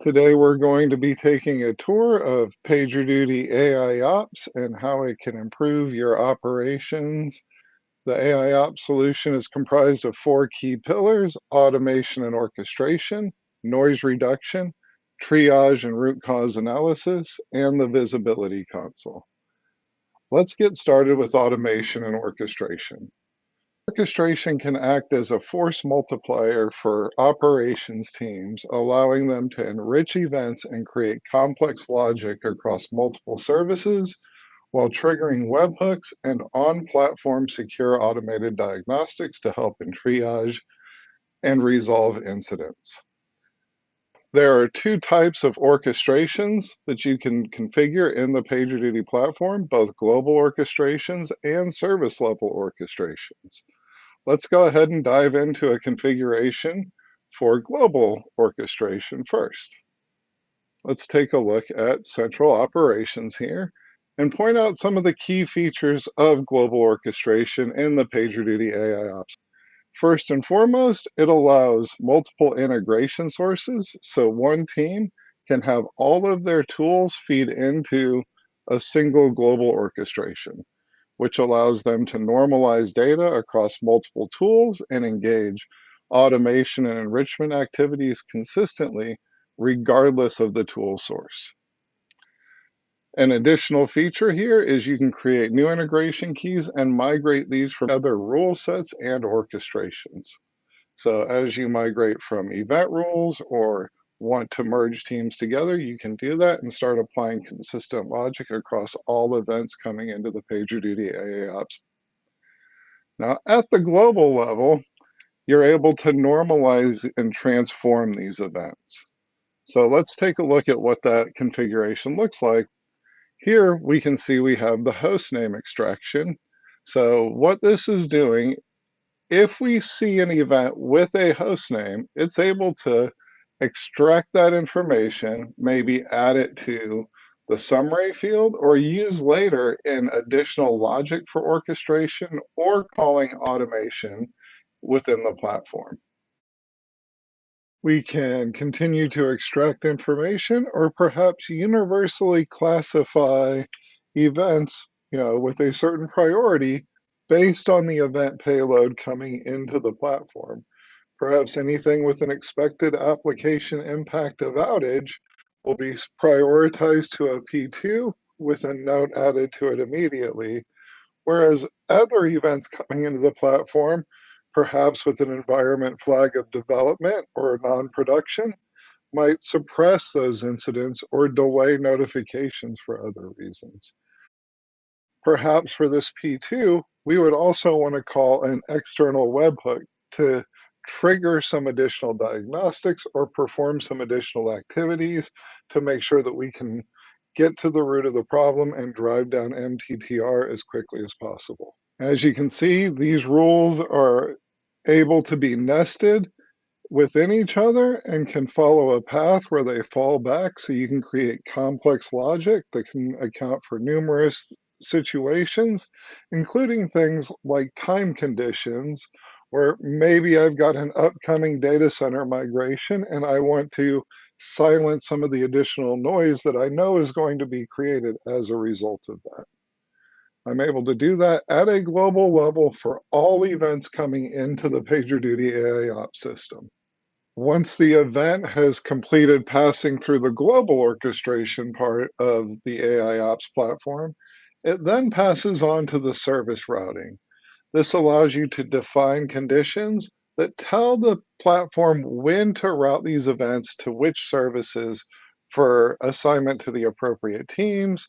Today we're going to be taking a tour of PagerDuty AIOps and how it can improve your operations. The AIOps solution is comprised of four key pillars: automation and orchestration, noise reduction, triage and root cause analysis, and the visibility console. Let's get started with automation and orchestration. Orchestration can act as a force multiplier for operations teams, allowing them to enrich events and create complex logic across multiple services while triggering webhooks and on-platform secure automated diagnostics to help in triage and resolve incidents. There are two types of orchestrations that you can configure in the PagerDuty platform, both global orchestrations and service level orchestrations. Let's go ahead and dive into a configuration for global orchestration first. Let's take a look at central operations here and point out some of the key features of global orchestration in the PagerDuty AIOps. First and foremost, it allows multiple integration sources, so one team can have all of their tools feed into a single global orchestration, which allows them to normalize data across multiple tools and engage automation and enrichment activities consistently, regardless of the tool source. An additional feature here is you can create new integration keys and migrate these from other rule sets and orchestrations. So as you migrate from event rules or want to merge teams together, you can do that and start applying consistent logic across all events coming into the PagerDuty AIOps. Now, at the global level, you're able to normalize and transform these events. So let's take a look at what that configuration looks like. Here we can see we have the host name extraction. So what this is doing, if we see an event with a host name, it's able to extract that information, maybe add it to the summary field, or use later in additional logic for orchestration or calling automation within the platform. We can continue to extract information or perhaps universally classify events, with a certain priority based on the event payload coming into the platform. Perhaps anything with an expected application impact of outage will be prioritized to a P2 with a note added to it immediately, whereas other events coming into the platform, perhaps with an environment flag of development or non-production, might suppress those incidents or delay notifications for other reasons. Perhaps for this P2, we would also want to call an external webhook to trigger some additional diagnostics or perform some additional activities to make sure that we can get to the root of the problem and drive down MTTR as quickly as possible. As you can see, these rules are able to be nested within each other and can follow a path where they fall back, so you can create complex logic that can account for numerous situations, including things like time conditions, where maybe I've got an upcoming data center migration and I want to silence some of the additional noise that I know is going to be created as a result of that. I'm able to do that at a global level for all events coming into the PagerDuty AIOps system. Once the event has completed passing through the global orchestration part of the AIOps platform, it then passes on to the service routing. This allows you to define conditions that tell the platform when to route these events to which services for assignment to the appropriate teams.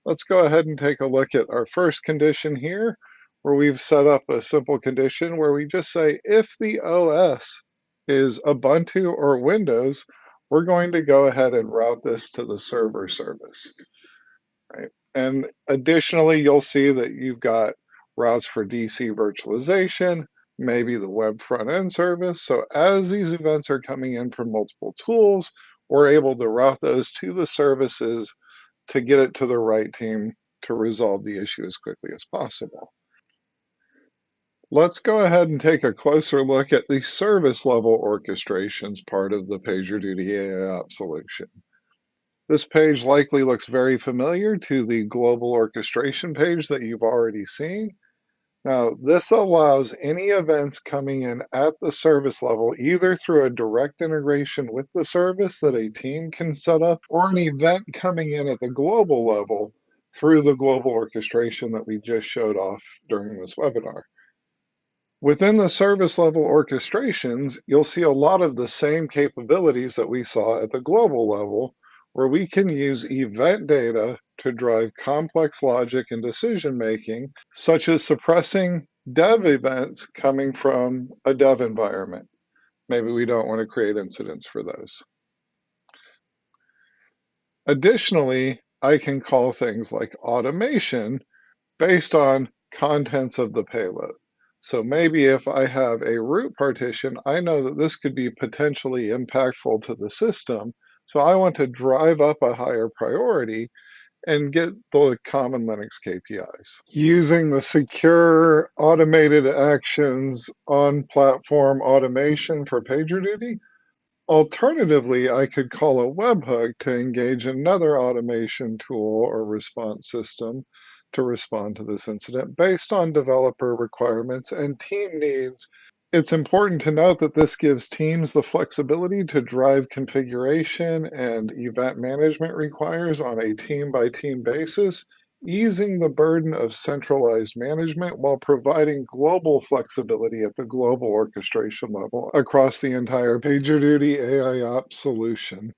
Let's go ahead and take a look at our first condition here, where we've set up a simple condition where we just say if the OS is Ubuntu or Windows, we're going to go ahead and route this to the server service, right? And additionally, you'll see that you've got routes for DC virtualization, maybe the web front end service. So as these events are coming in from multiple tools, we're able to route those to the services to get it to the right team to resolve the issue as quickly as possible. Let's go ahead and take a closer look at the service level orchestrations part of the PagerDuty AIOps solution. This page likely looks very familiar to the global orchestration page that you've already seen. Now, this allows any events coming in at the service level, either through a direct integration with the service that a team can set up, or an event coming in at the global level through the global orchestration that we just showed off during this webinar. Within the service level orchestrations, you'll see a lot of the same capabilities that we saw at the global level, where we can use event data to drive complex logic and decision making, such as suppressing dev events coming from a dev environment. Maybe we don't want to create incidents for those. Additionally, I can call things like automation based on contents of the payload. So maybe if I have a root partition, I know that this could be potentially impactful to the system. So I want to drive up a higher priority and get the common Linux KPIs. Using the secure automated actions on platform automation for PagerDuty, alternatively, I could call a webhook to engage another automation tool or response system to respond to this incident based on developer requirements and team needs. It's important to note that this gives teams the flexibility to drive configuration and event management requires on a team-by-team basis, easing the burden of centralized management while providing global flexibility at the global orchestration level across the entire PagerDuty AIOps solution.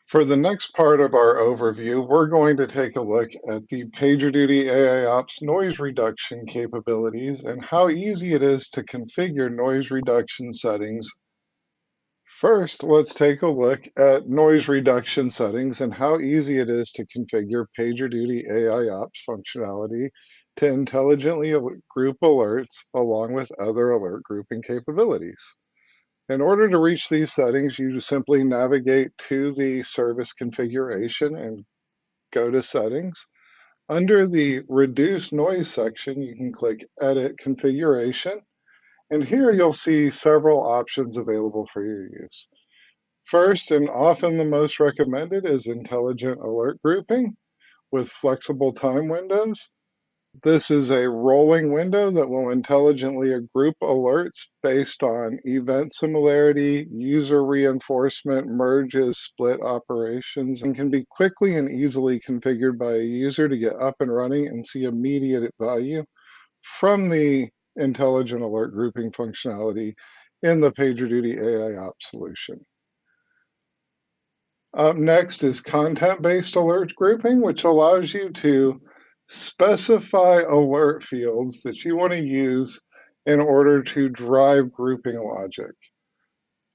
For the next part of our overview, we're going to take a look at the PagerDuty AIOps noise reduction capabilities and how easy it is to configure noise reduction settings. First, let's take a look at noise reduction settings and how easy it is to configure PagerDuty AIOps functionality to intelligently group alerts along with other alert grouping capabilities. In order to reach these settings, you simply navigate to the service configuration and go to settings. Under the reduce noise section, you can click edit configuration. And here you'll see several options available for your use. First, and often the most recommended, is intelligent alert grouping with flexible time windows. This is a rolling window that will intelligently group alerts based on event similarity, user reinforcement, merges, split operations, and can be quickly and easily configured by a user to get up and running and see immediate value from the intelligent alert grouping functionality in the PagerDuty AIOps solution. Up next is content-based alert grouping, which allows you to specify alert fields that you want to use in order to drive grouping logic.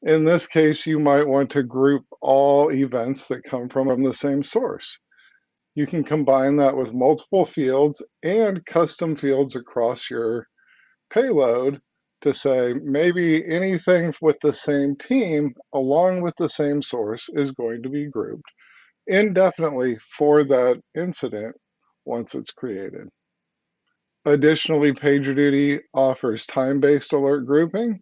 In this case, you might want to group all events that come from the same source. You can combine that with multiple fields and custom fields across your payload to say maybe anything with the same team along with the same source is going to be grouped indefinitely for that incident once it's created. Additionally, PagerDuty offers time-based alert grouping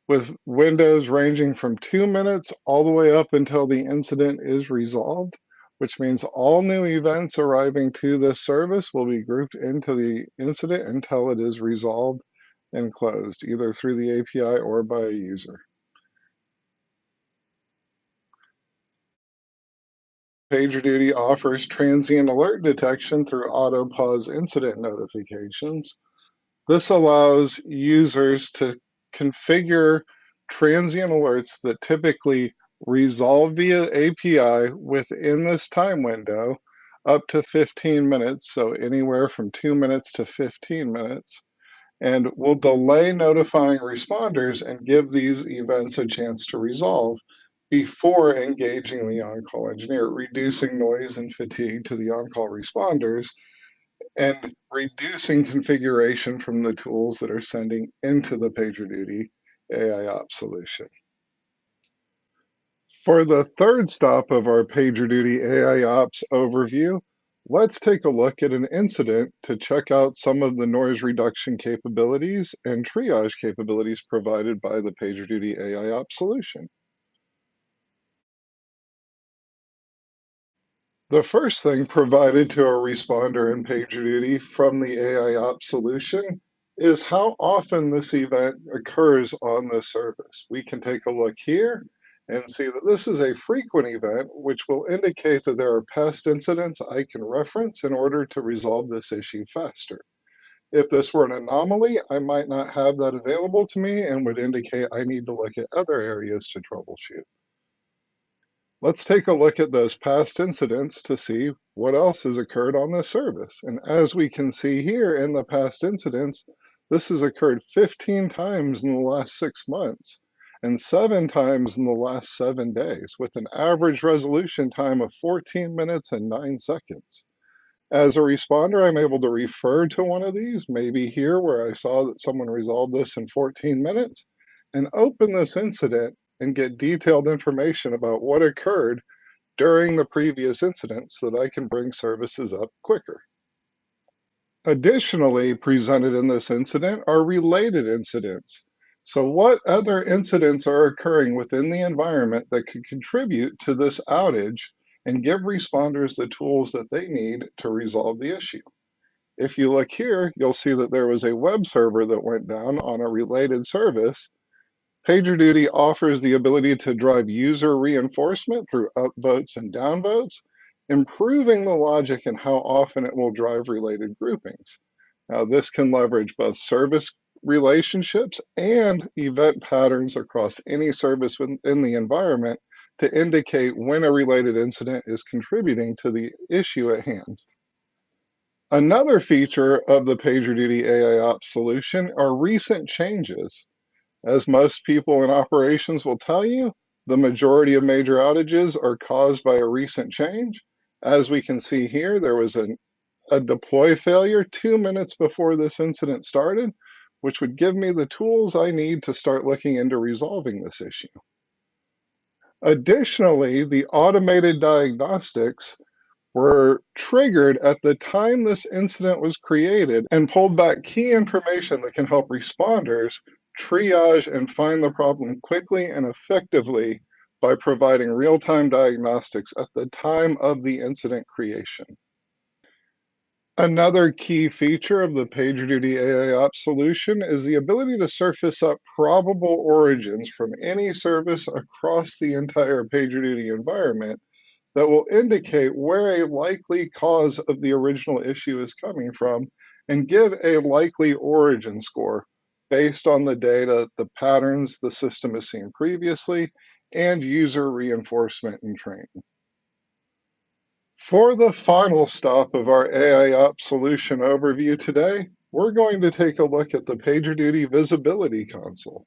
with windows ranging from 2 minutes all the way up until the incident is resolved, which means all new events arriving to this service will be grouped into the incident until it is resolved and closed, either through the API or by a user. PagerDuty offers transient alert detection through auto pause incident notifications. This allows users to configure transient alerts that typically resolve via API within this time window up to 15 minutes, so anywhere from 2 minutes to 15 minutes, and will delay notifying responders and give these events a chance to resolve before engaging the on-call engineer, reducing noise and fatigue to the on-call responders and reducing configuration from the tools that are sending into the PagerDuty AIOps solution. For the third stop of our PagerDuty AIOps overview, Let's take a look at an incident to check out some of the noise reduction capabilities and triage capabilities provided by the PagerDuty AIOps solution. The first thing provided to a responder in PagerDuty from the AIOps solution is how often this event occurs on the service. We can take a look here and see that this is a frequent event, which will indicate that there are past incidents I can reference in order to resolve this issue faster. If this were an anomaly, I might not have that available to me and would indicate I need to look at other areas to troubleshoot. Let's take a look at those past incidents to see what else has occurred on this service. And as we can see here in the past incidents, this has occurred 15 times in the last 6 months and 7 times in the last 7 days, with an average resolution time of 14 minutes and 9 seconds. As a responder, I'm able to refer to one of these, maybe here where I saw that someone resolved this in 14 minutes, and open this incident and get detailed information about what occurred during the previous incident so that I can bring services up quicker. Additionally, presented in this incident are related incidents. So what other incidents are occurring within the environment that could contribute to this outage and give responders the tools that they need to resolve the issue? If you look here, you'll see that there was a web server that went down on a related service. PagerDuty offers the ability to drive user reinforcement through upvotes and downvotes, improving the logic and how often it will drive related groupings. Now, this can leverage both service relationships and event patterns across any service within the environment to indicate when a related incident is contributing to the issue at hand. Another feature of the PagerDuty AIOps solution are recent changes. As most people in operations will tell you, the majority of major outages are caused by a recent change. As we can see here, there was a deploy failure 2 minutes before this incident started, which would give me the tools I need to start looking into resolving this issue. Additionally, the automated diagnostics were triggered at the time this incident was created and pulled back key information that can help responders triage and find the problem quickly and effectively by providing real-time diagnostics at the time of the incident creation. Another key feature of the PagerDuty AIOps solution is the ability to surface up probable origins from any service across the entire PagerDuty environment that will indicate where a likely cause of the original issue is coming from and give a likely origin score based on the data, the patterns the system has seen previously, and user reinforcement and training. For the final stop of our AIOps solution overview today, we're going to take a look at the PagerDuty Visibility Console.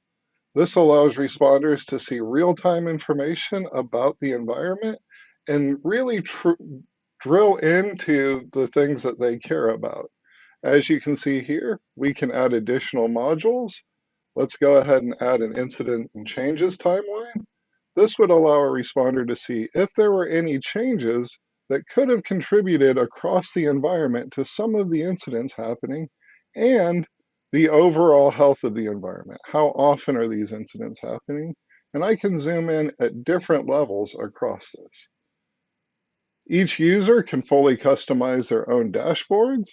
This allows responders to see real-time information about the environment and really drill into the things that they care about. As you can see here, we can add additional modules. Let's go ahead and add an incident and changes timeline. This would allow a responder to see if there were any changes that could have contributed across the environment to some of the incidents happening and the overall health of the environment. How often are these incidents happening? And I can zoom in at different levels across this. Each user can fully customize their own dashboards,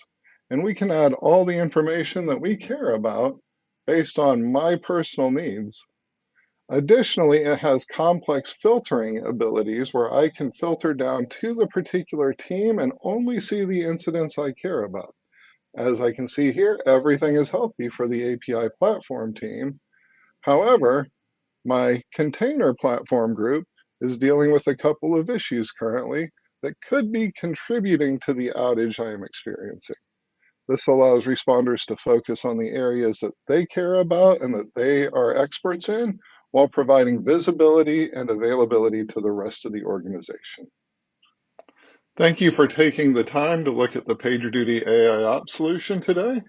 and we can add all the information that we care about based on my personal needs. Additionally, it has complex filtering abilities where I can filter down to the particular team and only see the incidents I care about. As I can see here, everything is healthy for the API platform team. However, my container platform group is dealing with a couple of issues currently that could be contributing to the outage I am experiencing. This allows responders to focus on the areas that they care about and that they are experts in, while providing visibility and availability to the rest of the organization. Thank you for taking the time to look at the PagerDuty AIOps solution today.